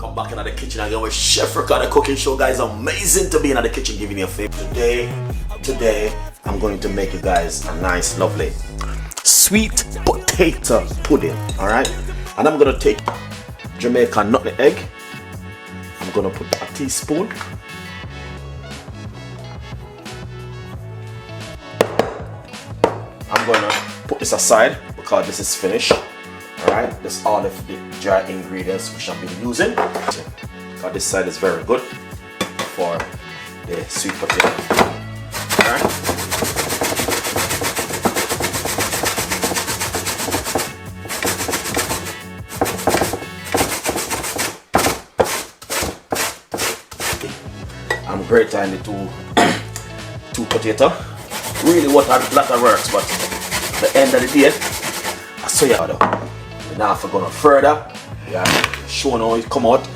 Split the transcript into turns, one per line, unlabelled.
Come back into the kitchen again with Chef Ricardo Cooking Show, guys. Amazing to be in the kitchen giving you a favor. Today, I'm going to make you guys a nice, lovely sweet potato pudding. Alright? And I'm going to take Jamaica nutmeg egg. I'm going to put a teaspoon. I'm going to put this aside because this is finished. Alright, that's all of the dry ingredients which I've been using. Because this side is very good for the sweet potato. Alright. I'm grating the two potato. Really what a lot of works, but at the end of the day, I saw you though. Now if we're going further, yeah, show how it come out.